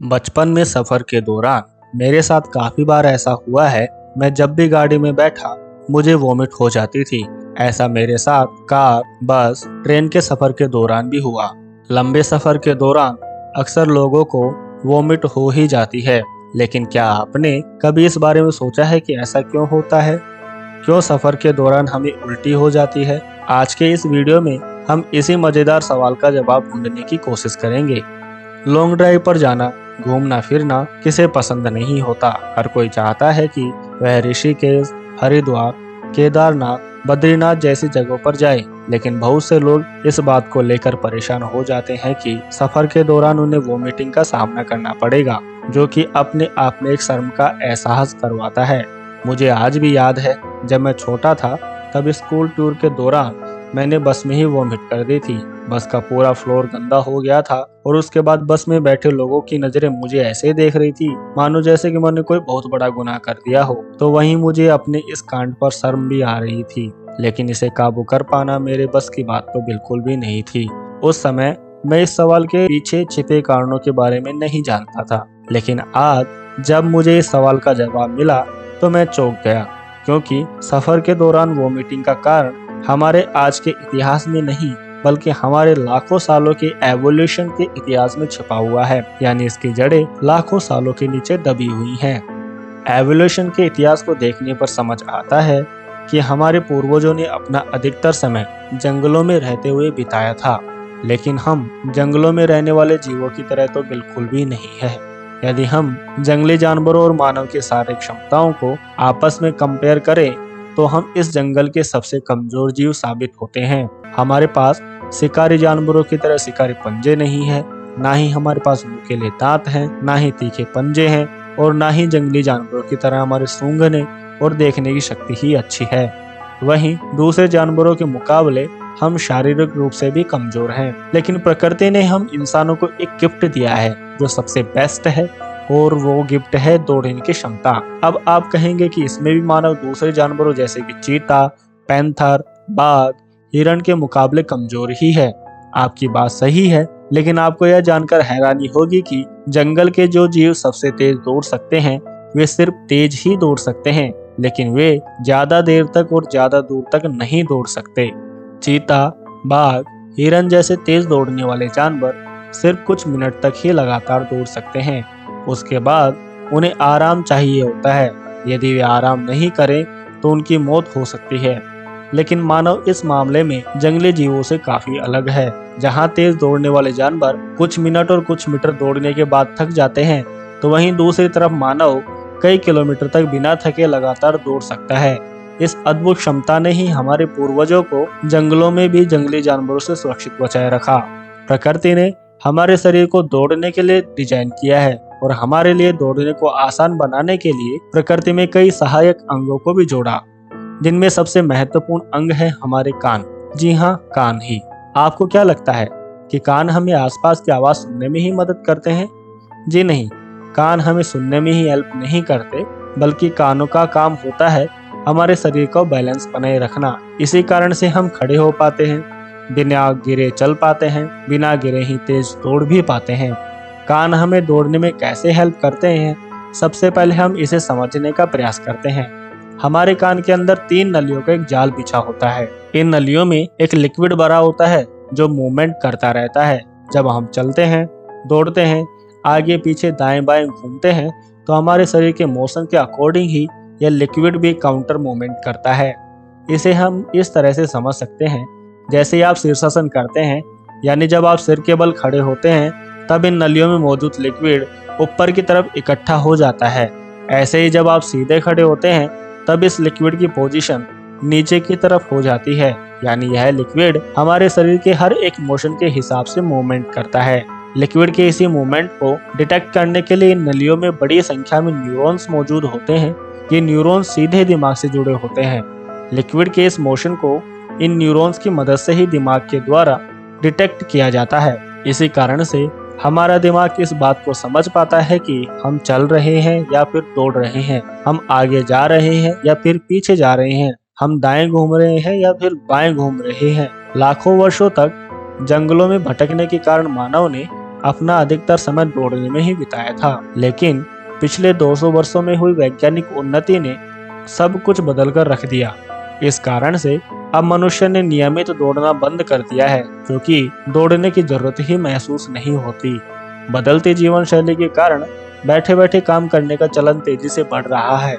बचपन में सफर के दौरान मेरे साथ काफी बार ऐसा हुआ है। मैं जब भी गाड़ी में बैठा मुझे वोमिट हो जाती थी। ऐसा मेरे साथ कार, बस, ट्रेन के सफर के दौरान भी हुआ। लंबे सफर के दौरान अक्सर लोगों को वोमिट हो ही जाती है, लेकिन क्या आपने कभी इस बारे में सोचा है कि ऐसा क्यों होता है? क्यों सफर के दौरान हमें उल्टी हो जाती है? आज के इस वीडियो में हम इसी मजेदार सवाल का जवाब ढूंढने की कोशिश करेंगे। लॉन्ग ड्राइव पर जाना, घूमना फिरना किसे पसंद नहीं होता। हर कोई चाहता है कि वह ऋषिकेश, हरिद्वार, केदारनाथ, बद्रीनाथ जैसी जगहों पर जाए, लेकिन बहुत से लोग इस बात को लेकर परेशान हो जाते हैं कि सफर के दौरान उन्हें वोमिटिंग का सामना करना पड़ेगा, जो कि अपने आप में एक शर्म का एहसास करवाता है। मुझे आज भी याद है, जब मैं छोटा था तब स्कूल टूर के दौरान मैंने बस में ही वॉमिट कर दी थी। बस का पूरा फ्लोर गंदा हो गया था और उसके बाद बस में बैठे लोगों की नजरें मुझे ऐसे देख रही थी मानो जैसे कि मैंने कोई बहुत बड़ा गुनाह कर दिया हो। तो वहीं मुझे अपने इस कांड पर शर्म भी आ रही थी, लेकिन इसे काबू कर पाना मेरे बस की बात तो बिल्कुल भी नहीं थी। उस समय मैं इस सवाल के पीछे छिपे कारणों के बारे में नहीं जानता था, लेकिन आज जब मुझे इस सवाल का जवाब मिला तो मैं चौंक गया, क्योंकि सफर के दौरान वोमिटिंग का कारण हमारे आज के इतिहास में नहीं, बल्कि हमारे लाखों सालों के एवोल्यूशन के इतिहास में छिपा हुआ है। यानी इसकी जड़ें लाखों सालों के नीचे दबी हुई हैं। एवोल्यूशन के इतिहास को देखने पर समझ आता है कि हमारे पूर्वजों ने अपना अधिकतर समय जंगलों में रहते हुए बिताया था, लेकिन हम जंगलों में रहने वाले जीवों की तरह तो बिल्कुल भी नहीं है। यदि हम जंगली जानवरों और मानव के शारीरिक क्षमताओं को आपस में कंपेयर करें तो हम इस जंगल के सबसे कमजोर जीव साबित होते हैं। हमारे पास शिकारी जानवरों की तरह शिकारी पंजे नहीं है, ना ही हमारे पास नुकीले दांत हैं, ना ही तीखे पंजे हैं, और ना ही जंगली जानवरों की तरह हमारे सूंघने और देखने की शक्ति ही अच्छी है। वहीं दूसरे जानवरों के मुकाबले हम शारीरिक रूप से भी कमजोर हैं, लेकिन प्रकृति ने हम इंसानों को एक गिफ्ट दिया है जो सबसे बेस्ट है, और वो गिफ्ट है दौड़ने की क्षमता। अब आप कहेंगे कि इसमें भी मानव दूसरे जानवरों जैसे कि चीता, पैंथर, बाघ, हिरण के मुकाबले कमजोर ही है। आपकी बात सही है, लेकिन आपको यह जानकर हैरानी होगी कि जंगल के जो जीव सबसे तेज दौड़ सकते हैं वे सिर्फ तेज ही दौड़ सकते हैं, लेकिन वे ज्यादा देर तक और ज्यादा दूर तक नहीं दौड़ सकते। चीता, बाघ, हिरण जैसे तेज दौड़ने वाले जानवर सिर्फ कुछ मिनट तक ही लगातार दौड़ सकते हैं। उसके बाद उन्हें आराम चाहिए होता है। यदि वे आराम नहीं करें तो उनकी मौत हो सकती है। लेकिन मानव इस मामले में जंगली जीवों से काफी अलग है। जहां तेज दौड़ने वाले जानवर कुछ मिनट और कुछ मीटर दौड़ने के बाद थक जाते हैं, तो वहीं दूसरी तरफ मानव कई किलोमीटर तक बिना थके लगातार दौड़ सकता है। इस अद्भुत क्षमता ने ही हमारे पूर्वजों को जंगलों में भी जंगली जानवरों से सुरक्षित बचाए रखा। प्रकृति ने हमारे शरीर को दौड़ने के लिए डिजाइन किया है, और हमारे लिए दौड़ने को आसान बनाने के लिए प्रकृति में कई सहायक अंगों को भी जोड़ा, जिनमें सबसे महत्वपूर्ण अंग है हमारे कान। जी हाँ, कान ही। आपको क्या लगता है कि कान हमें आसपास की आवाज सुनने में ही मदद करते हैं? जी नहीं, कान हमें सुनने में ही हेल्प नहीं करते, बल्कि कानों का काम होता है हमारे शरीर को बैलेंस बनाए रखना। इसी कारण से हम खड़े हो पाते हैं, बिना गिरे चल पाते हैं, बिना गिरे ही तेज दौड़ भी पाते हैं। कान हमें दौड़ने में कैसे हेल्प करते हैं, सबसे पहले हम इसे समझने का प्रयास करते हैं। हमारे कान के अंदर 3 नलियों का एक जाल बिछा होता है। इन नलियों में एक लिक्विड भरा होता है जो मूवमेंट करता रहता है। जब हम चलते हैं, दौड़ते हैं, आगे पीछे दाएं बाएं घूमते हैं, तो हमारे शरीर के मोशन के अकॉर्डिंग ही यह लिक्विड भी काउंटर मूवमेंट करता है। इसे हम इस तरह से समझ सकते हैं, जैसे आप शीर्षासन करते हैं, यानी जब आप सिर के बल खड़े होते हैं तब इन नलियों में मौजूद लिक्विड ऊपर की तरफ इकट्ठा हो जाता है। ऐसे ही जब आप सीधे खड़े होते हैं तब इस लिक्विड की पोजीशन नीचे की तरफ हो जाती है, यानी यह लिक्विड हमारे शरीर के हर एक मोशन के हिसाब से मूवमेंट करता है। लिक्विड के इसी मूवमेंट को डिटेक्ट करने के लिए इन नलियों में बड़ी संख्या में न्यूरॉन्स मौजूद होते हैं। ये न्यूरॉन्स सीधे दिमाग से जुड़े होते हैं। लिक्विड के इस मोशन को इन न्यूरॉन्स की मदद से ही दिमाग के द्वारा डिटेक्ट किया जाता है। इसी कारण से हमारा दिमाग इस बात को समझ पाता है कि हम चल रहे हैं या फिर दौड़ रहे हैं, हम आगे जा रहे हैं या फिर पीछे जा रहे हैं, हम दाएं घूम रहे हैं या फिर बाएं घूम रहे हैं। लाखों वर्षों तक जंगलों में भटकने के कारण मानव ने अपना अधिकतर समय दौड़ने में ही बिताया था, लेकिन पिछले 200 वर्षों में हुई वैज्ञानिक उन्नति ने सब कुछ बदल कर रख दिया। इस कारण से अब मनुष्य ने नियमित दौड़ना बंद कर दिया है, क्योंकि दौड़ने की जरूरत ही महसूस नहीं होती। बदलती जीवन शैली के कारण बैठे बैठे काम करने का चलन तेजी से बढ़ रहा है।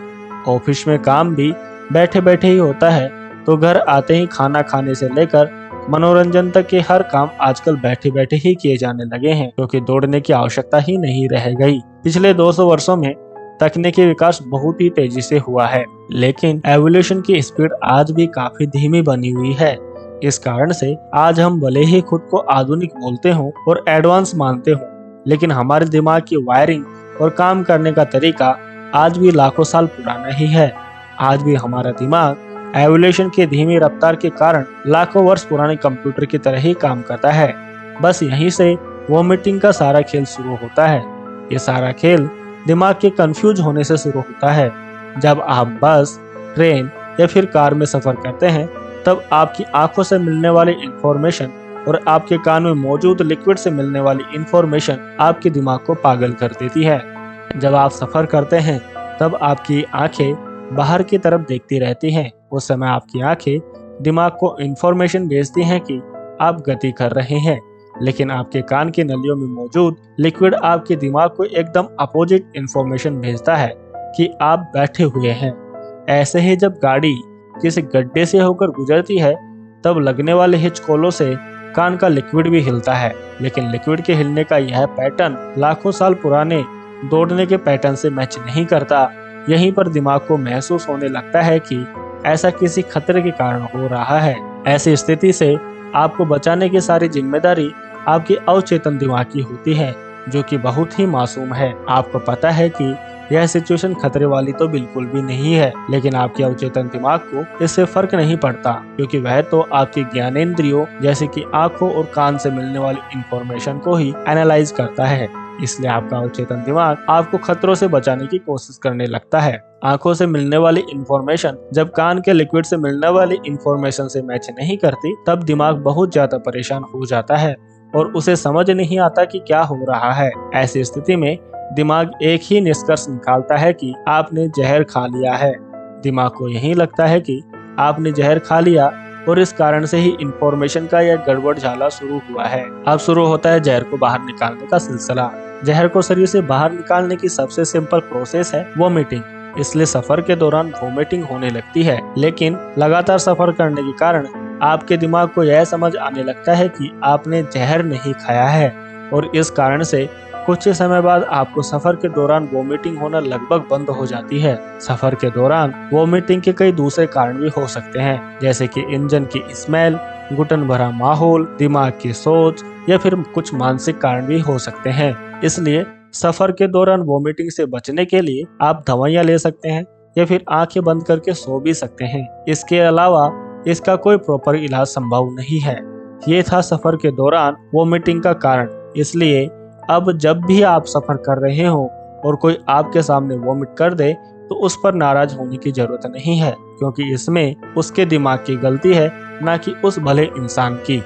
ऑफिस में काम भी बैठे बैठे ही होता है, तो घर आते ही खाना खाने से लेकर मनोरंजन तक के हर काम आजकल बैठे बैठे ही किए जाने लगे हैं, क्योंकि दौड़ने की आवश्यकता ही नहीं रह गई। पिछले 200 वर्षों में तकनीकी विकास बहुत ही तेजी से हुआ है, लेकिन एवोल्यूशन की स्पीड आज भी काफी धीमी बनी हुई है। इस कारण से आज हम भले ही खुद को आधुनिक बोलते हों और एडवांस मानते हों, लेकिन हमारे दिमाग की वायरिंग और काम करने का तरीका आज भी लाखों साल पुराना ही है। आज भी हमारा दिमाग एवोल्यूशन की धीमी रफ्तार के कारण लाखों वर्ष पुराने कंप्यूटर की तरह ही काम करता है। बस यहीं से वॉमिटिंग का सारा खेल शुरू होता है। ये सारा खेल दिमाग के कंफ्यूज होने से शुरू होता है। जब आप बस, ट्रेन या फिर कार में सफर करते हैं, तब आपकी आंखों से मिलने वाली इंफॉर्मेशन और आपके कान में मौजूद लिक्विड से मिलने वाली इंफॉर्मेशन आपके दिमाग को पागल कर देती है। जब आप सफर करते हैं, तब आपकी आंखें बाहर की तरफ देखती रहती हैं। उस समय आपकी आंखें दिमाग को इंफॉर्मेशन भेजती हैं कि आप गति कर रहे हैं, लेकिन आपके कान की नलियों में मौजूद लिक्विड आपके दिमाग को एकदम अपोजिट इंफॉर्मेशन भेजता है कि आप बैठे हुए हैं। ऐसे ही जब गाड़ी किसी गड्ढे से होकर गुजरती है, तब लगने वाले हिचकोलों से कान का लिक्विड भी हिलता है, लेकिन लिक्विड के हिलने का यह पैटर्न लाखों साल पुराने दौड़ने के पैटर्न से मैच नहीं करता। यहीं पर दिमाग को महसूस होने लगता है कि ऐसा किसी खतरे के कारण हो रहा है। ऐसी स्थिति से आपको बचाने की सारी जिम्मेदारी आपके अवचेतन दिमाग की होती है, जो कि बहुत ही मासूम है। आपको पता है कि यह सिचुएशन खतरे वाली तो बिल्कुल भी नहीं है, लेकिन आपके अवचेतन दिमाग को इससे फर्क नहीं पड़ता, क्योंकि वह तो आपकी ज्ञानेंद्रियों जैसे कि आंखों और कान से मिलने वाली इंफॉर्मेशन को ही एनालाइज करता है। इसलिए आपका अवचेतन दिमाग आपको खतरों से बचाने की कोशिश करने लगता है। आंखों से मिलने वाली इंफॉर्मेशन जब कान के लिक्विड से मिलने वाली इंफॉर्मेशन से मैच नहीं करती, तब दिमाग बहुत ज्यादा परेशान हो जाता है और उसे समझ नहीं आता कि क्या हो रहा है। ऐसी स्थिति में दिमाग एक ही निष्कर्ष निकालता है कि आपने जहर खा लिया है। दिमाग को यही लगता है कि आपने जहर खा लिया और इस कारण से ही इंफॉर्मेशन का यह गड़बड़ झाला शुरू हुआ है। अब शुरू होता है जहर को बाहर निकालने का सिलसिला। जहर को शरीर से बाहर निकालने की सबसे सिंपल प्रोसेस है वोमिटिंग। इसलिए सफर के दौरान वोमिटिंग होने लगती है, लेकिन लगातार सफर करने के कारण आपके दिमाग को यह समझ आने लगता है कि आपने जहर नहीं खाया है, और इस कारण से कुछ ही समय बाद आपको सफर के दौरान वोमिटिंग होना लगभग बंद हो जाती है। सफर के दौरान वोमिटिंग के कई दूसरे कारण भी हो सकते हैं, जैसे कि इंजन की स्मेल, घुटन भरा माहौल, दिमाग की सोच या फिर कुछ मानसिक कारण भी हो सकते हैं। इसलिए सफर के दौरान वोमिटिंग से बचने के लिए आप दवाइयाँ ले सकते हैं या फिर आंखें बंद करके सो भी सकते हैं। इसके अलावा इसका कोई प्रॉपर इलाज संभव नहीं है। ये था सफर के दौरान वोमिटिंग का कारण। इसलिए अब जब भी आप सफर कर रहे हो और कोई आपके सामने वोमिट कर दे, तो उस पर नाराज होने की जरूरत नहीं है, क्योंकि इसमें उसके दिमाग की गलती है, ना कि उस भले इंसान की।